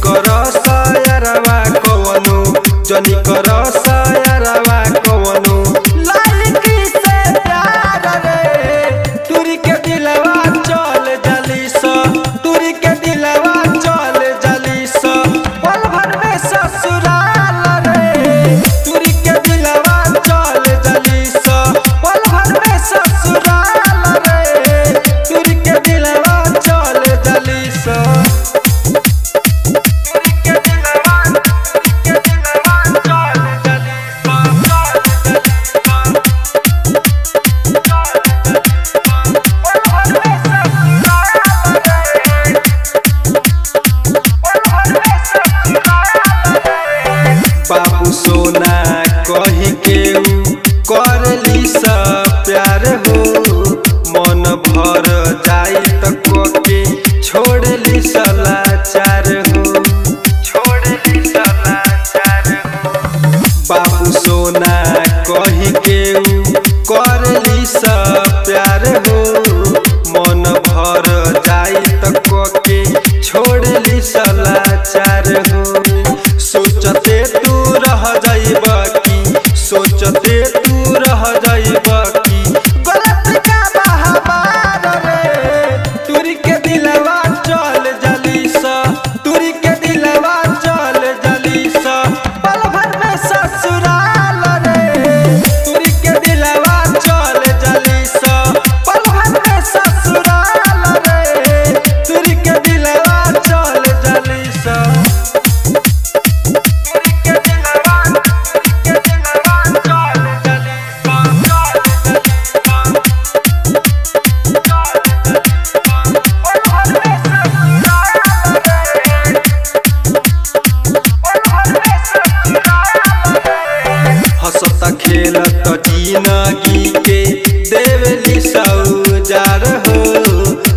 कर सायरवा कवनो जनी कर सायरवा कवनो लड़की से प्यार रे तुरी के दिलवा चल जली सा तुरी के दिलवा चल जली सा पल भर में ससुराल रे तुरी के दिलवा चल जली सा पल भर में ससुराल रे तुरी के दिलवा चल जली सा बाबू सोना कही के कर ली सा प्यार हो मन भर जाई तक के छोड़ ली सा लाचार हो छोड़ ली सा लाचार हो बाबू सोना कही के कर ली सा प्यार हो मन भर जाई तक के छोड़ ली सा लाचार हो सोचते तू रह जाइबा की सोचते तू रह जाइबा की गलत का बहाबार रे तुरी के दिलवा चल जली सा तुरी के दिलवा चल जली सा पल भर में ससुराल रे तुरी के दिलवा चल जली सा पल भर में ससुराल रे तुरी के दिलवा चल जली सा हंसता खेलत जिंदगी के देवली सौजार हो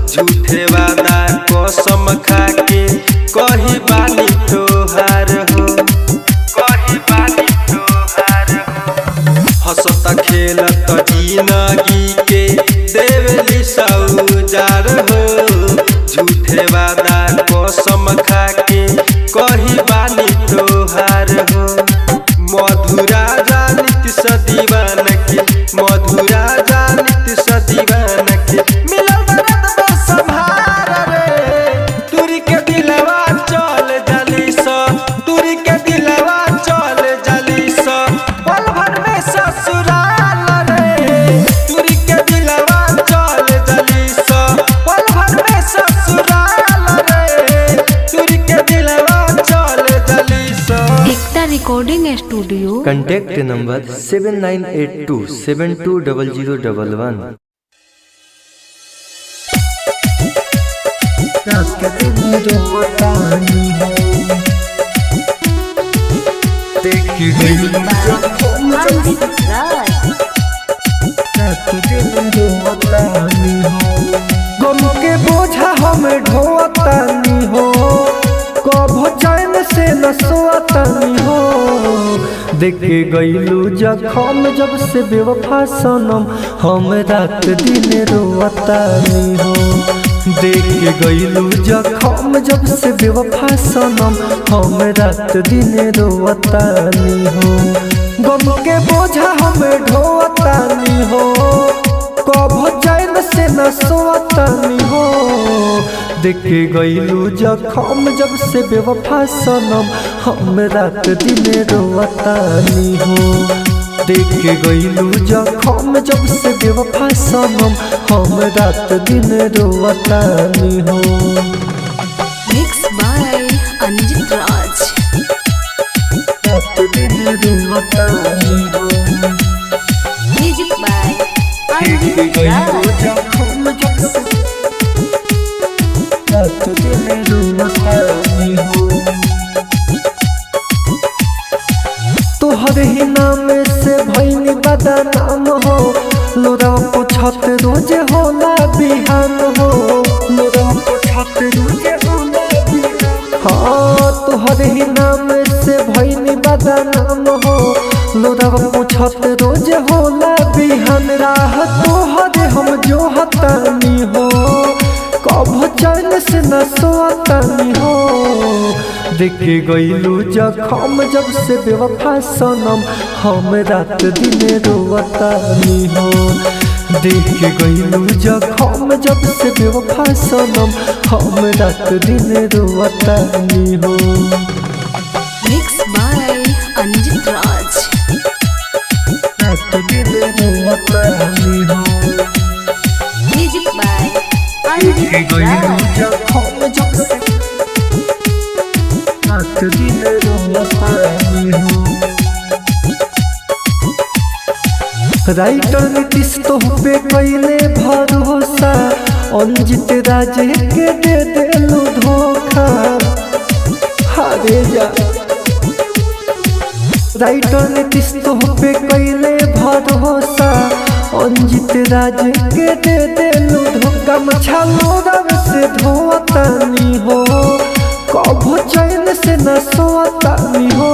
झूठे वादा कसम खा के कही बानी तोहार हो कही बानी तोहार हो हंसता खेलत जिंदगी के देवली सौजार हो झूठे वादा कसम खा के कही बानी तोहार हो मधुरा जानित सदीवान के मधुरा जानित सदीवान के मिलल दर्द में संभार रे तुरी के दिलवा चल जली सा तुरी के दिलवा चल जली सा पल भर में ससुराल रे तुरी के दिलवा चल जली सा पल भर में ससुराल रे तुरी के दिलवा चल जली सा। एकता रिकॉर्डिंग स्टूडियो कॉन्टैक्ट नंबर 7982720011। गम के बोझा हम ढोतानी हो कभो चैन से न सोतानी हो देख गईलू जखम जब से बेवफा सनम हम रात दिन रोतानी हो देख गईलू जखम जब से बेवफा सनम हम रात दिन रोतानी हो गम के बोझा हम ढोतानी हो कभो चैन से न सोतानी हो देख गईलू जखम जब से बेवफा सनम हम रात दिन रोतानी हो देख गईलू जखम जब से बेवफा सनम हम रात दिन रोतानी हो। मिक्स बाय अंजित राज रात दिन रोतानी हो म्यूजिक बाय देख अंजित गईलू राज जखम जब से रात दिन रोतानी हो तोहर ही नाम से भइनी बदनाम हो लोरा पूछत रोज होला बिहान हो लोरा पूछत रोज होला बिहान हाँ तोहर ही नाम से भइनी बदनाम हो लोरा पूछत रोज होला बिहान राह तोहर हम जो हतानी हो कब चैन से न सोतानी हो देखे गईलू जखम जब से बेवफा सनम हम रात दिन रोवतानी हो। देखे गईलू जखम जब से बेवफा सनम हम रात दिन रोवतानी हो। मिक्स बाय अंजित राज। रात दिन रोवतानी हो। म्यूजिक बाय देखे अंजित गईलू राज। जखम जब से रात दिन रोवतानी हो। राइटर नीतीश तो पे कैले भरोसा अंजित राज के दे देलू धोखा। हारे जा राइटर नीतीश तो पे कैले भरोसा अंजित राज के दे देलू धोखा। मछलो रब से धोतानी हो कभो चैन से न सोतानी हो।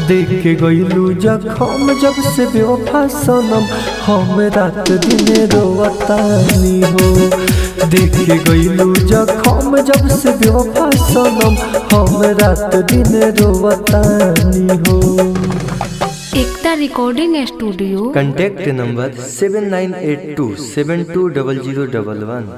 देखे गईलू जखम जब से बेवफा सनम हम रात दिन रोवतानी हो। देखे गईलू जखम जब से बेवफा सनम हम रात दिन रोवतानी हो। एकता रिकॉर्डिंग स्टूडियो। Contact number 7982720011।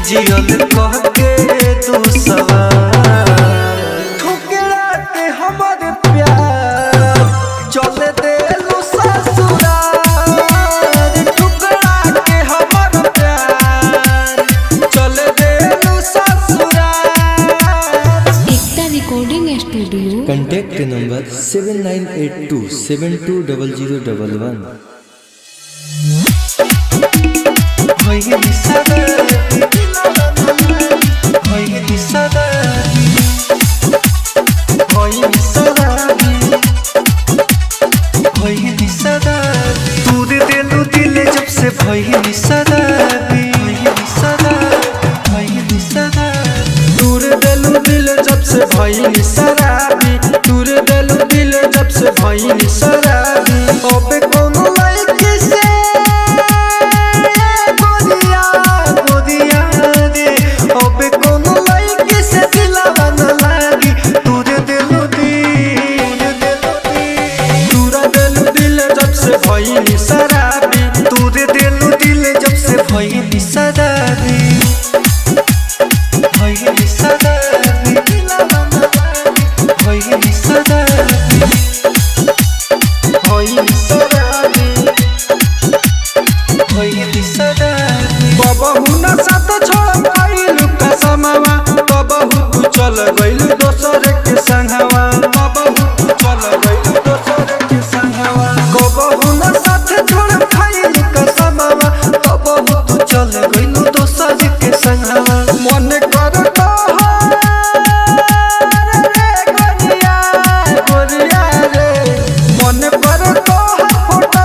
जियल कह के तू सवार ठुकरा के हमर प्यार चल देलू ससुरार ठुकरा के हमर प्यार चल देलू ससुरार। एकता रिकॉर्डिंग स्टूडियो। Contact number 7982720011। भइनी शराबी दूर देलू दिल जब से भइनी शराबी अब कोनो लड़की से गोदिया गोदिया दे अब कोनो लड़की से दिल शराबी दिलवा न लागी भइली शराबी भइली शराबी भइली शराबी बबहु न साथ छोड़ गइलु कसमवा तबहु तू चल गइलु दोसर के संगवा तबहु तू चल गइलु दोसर के संगवा बबहु न साथ छोड़ गइलु कसमवा तबहु तू चल गइलु दोसर के संगवा मन कर गोरिया गोरिया रे मन कर फोटो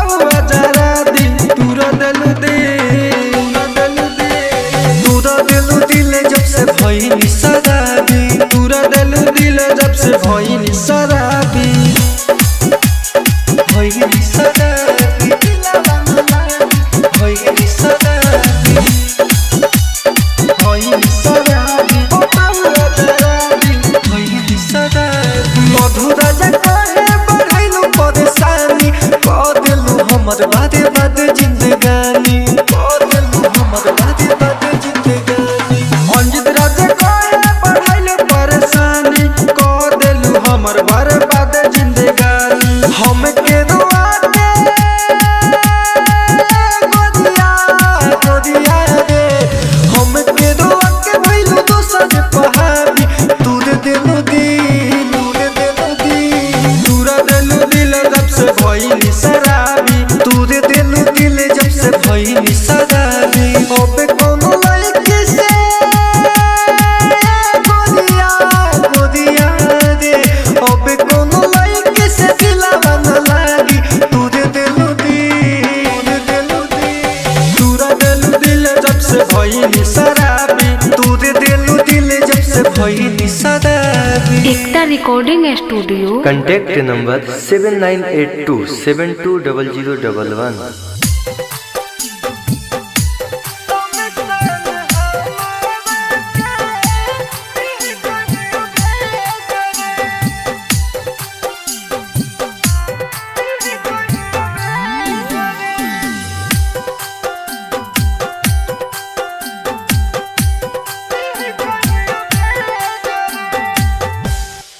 जरा दी दूर दिल दिल जब से भइली शराबी दूर दिल जब से भइली शराबी भइली शराबी दिलवा न लागी भइली शराबी भइली शराबी भइली शराबी मधुरा काहे बढ़ैलु परेशानी कह देलु हमर बादे बादे जिंदगानी कह देलु हमर बादे बादे जिंदगानी अंजित राजा काहे बढ़ाइले परेशानी कह देलु हमर बर्बाद जिंदगानी हम के दुआ के गोदिया रे हम के दुआ के भइलु दोसर पहाड़ी दूर देलु दिल दूर दिल जब से भइली शराबी दूर देलु दिल जब से भइली शराबी अब कोनो लड़की से गोदिया रे अब कोनो लड़की से दिलवा न लागी दूर देलु दूर दिल जब से भइली शराबी दूर देलु दिल जब से भइली शराबी एकता रिकॉर्डिंग स्टूडियो कॉन्टैक्ट नंबर 7982720011।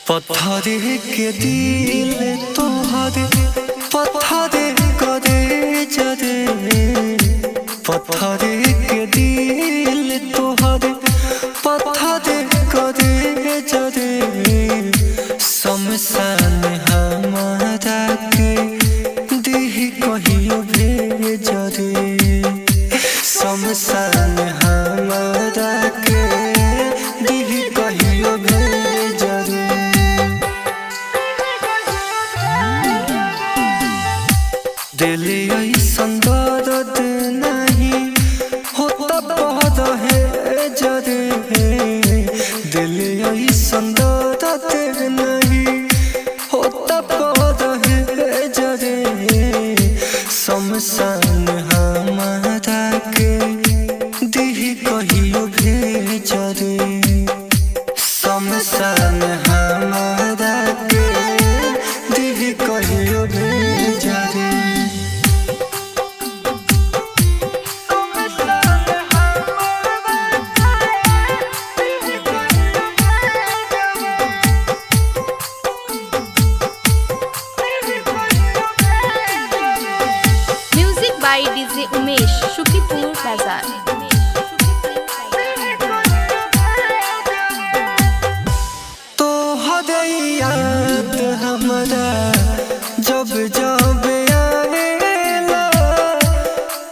पत्थर के दिल तोहरे पत्थर करे जरे पत्थर के दिल तोहरे पत्थर करे जरे शमशान हमारा के दिह कहियो भेज रे शमशान हमारा के दिह कहियो भेज रे दिल ऐसन दर्द नहीं होता बहुत है जरे दिल ऐसन दर्द नहीं होता बहुत है जरे शमशान हमारा के दिह कहियो भेज रे शमशान हमारा के दिह कहियो भेज रे music by DJ Umesh Shukipur Bazar. तो याद हमरा जब जब आवेला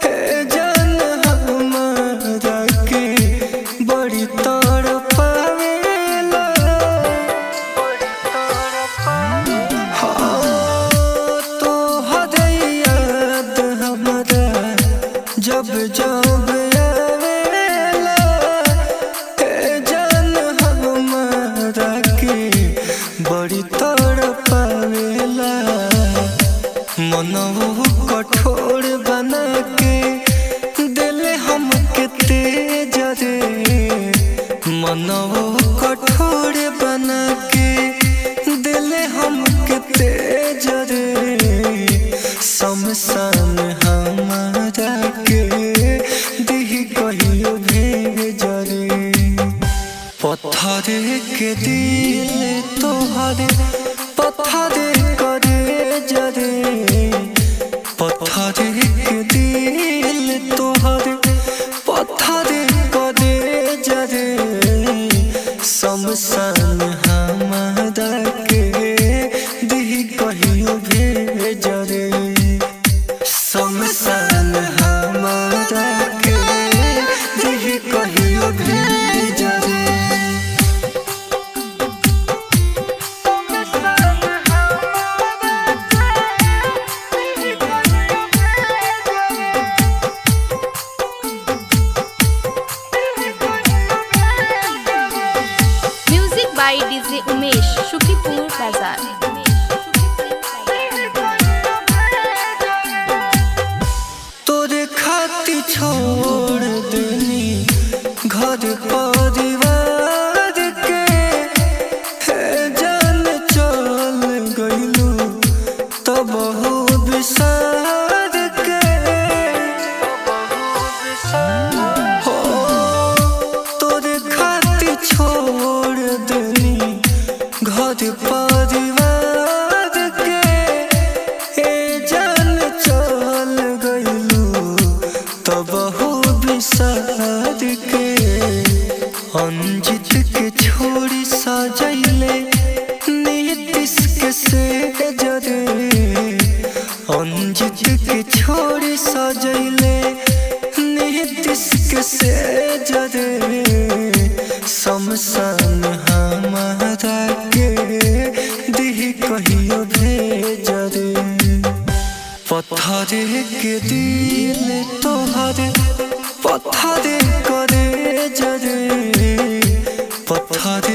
हे जान हमरा के बड़ी तड़पावेला हाँ तो याद हमरा जब जब आवेला हे जान हमरा के बड़ी तड़पावेला के दिल तोहरे पत्थर करे जरे पत्थर के दिल तोहरे पत्थर करे जरे शमशान हमारा के दिही कहियो भेज रे शमशान हमारा के दिही कहियो भेज रे music by DJ Umesh Shukipur Bazar. तोरे खातिर छोड़ देनी घर परिवार के हे जान चल गइलू तब हो विसार के हो तोरे खातिर छोड़ देनी घर परिवार के हे जान चल गइलू तब हो विसार के अंजित के छोड़ी सजैले नीतीश के से जरे अंजित के छोड़ी सजैले नीतीश के से जरे शमशान हमारा के दिही कहियो भेज रे पत्थर के दिल तोहरे पत्थर करे जरे पत्थर